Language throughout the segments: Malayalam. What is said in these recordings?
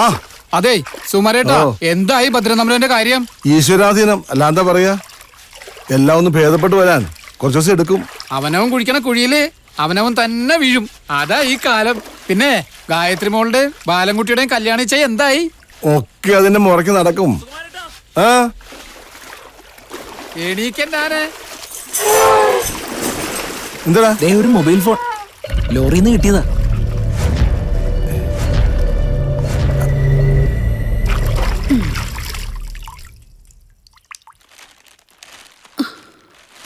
ആ അതെ സുമാരേട്ടാ, എന്തായി ഭദ്രനമ്പരന്റെ കാര്യം? ഈശ്വരാധീനം, അല്ലാന്താ പറയാ. എല്ലാം ഒന്ന് ഭേദപ്പെട്ടു വരാൻ കുറച്ച് ദിവസം എടുക്കും. അവനവൻ കുഴിക്കണ കുഴിയില് അവനവൻ തന്നെ വീഴും. അതാ ഈ കാലം. പിന്നെ ഗായത്രി മോളുടെയും ബാലൻകുട്ടിയുടെയും കല്യാണം ചെയ്യ എന്തായി? ഒക്കെ അതിന്റെ മുറയ്ക്ക് നടക്കും. ആ എണീക്കണ്ടാനെ. എന്താ ഒരു മൊബൈൽ ഫോൺ ലോറിന്ന് കിട്ടിയതാ.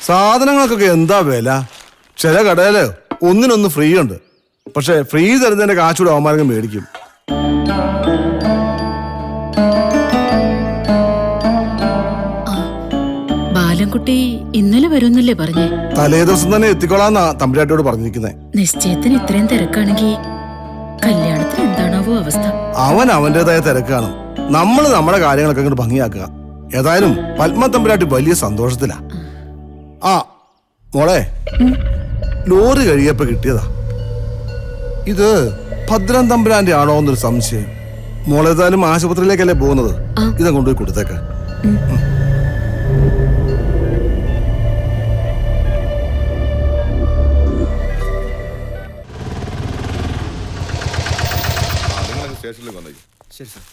സാധനങ്ങൾക്കൊക്കെ എന്താ വില? ചില കടയില് ഒന്നിനൊന്ന് ഫ്രീ ഉണ്ട്. പക്ഷെ ഫ്രീ തരുന്നതിന്റെ കാശൂടെ അവന്മാരൊക്കെ മേടിക്കും. ബാലൻകുട്ടി ഇന്നലെ വരുന്നല്ലേ പറഞ്ഞേ? തലേ ദിവസം തന്നെ എത്തിക്കോളാന്നാ തമ്പുരാട്ടിയോട് പറഞ്ഞിരിക്കുന്നേ. നിശ്ചയത്തിന് ഇത്രയും തിരക്കാണെങ്കി കല്യാണത്തിന് എന്താണാവോ അവസ്ഥ? അവൻ അവന്റേതായ തിരക്കാണ്. നമ്മള് നമ്മുടെ കാര്യങ്ങളൊക്കെ ഇങ്ങോട്ട് ഭംഗിയാക്കുക. ഏതായാലും പത്മ തമ്പുരാട്ടി വലിയ സന്തോഷത്തിലാ. ആ മോളെ, ലോറി കഴിയപ്പോ കിട്ടിയതാ. ഇത് ഭദ്രൻ തമ്പുരാന്റെ ആണോ എന്നൊരു സംശയം. മോളേതായാലും ആശുപത്രിയിലേക്കല്ലേ പോകുന്നത്, ഇതാ കൊണ്ടുപോയി കൊടുത്തേക്ക. ശരി സാർ.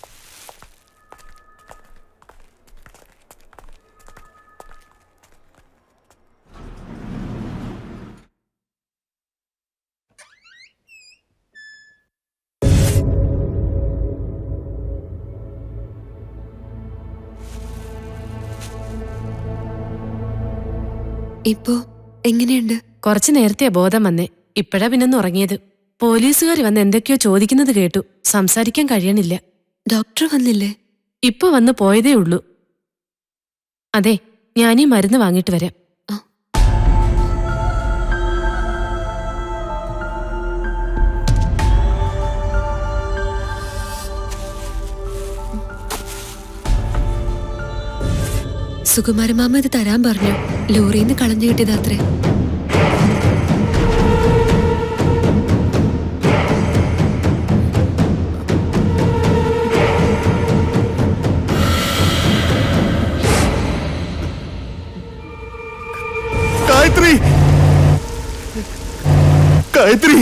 ഇപ്പോ എങ്ങനെയുണ്ട്? കുറച്ചു നേരത്തെ ബോധം വന്നേ. ഇപ്പഴാ പിന്നൊന്ന് ഉറങ്ങിയത്. പോലീസുകാർ വന്ന് എന്തൊക്കെയോ ചോദിക്കുന്നത് കേട്ടു. സംസാരിക്കാൻ കഴിയണില്ല. ഡോക്ടർ വന്നില്ലേ? ഇപ്പൊ വന്ന് പോയതേ ഉള്ളൂ. അതെ, ഞാനീ മരുന്ന് വാങ്ങിട്ട് വരാം. സുകുമാരമാമ ഇത് തരാൻ പറഞ്ഞു. ലോറിന്ന് കളഞ്ഞു കിട്ടിയതാത്രേ. ഗായത്രി, ഗായത്രി.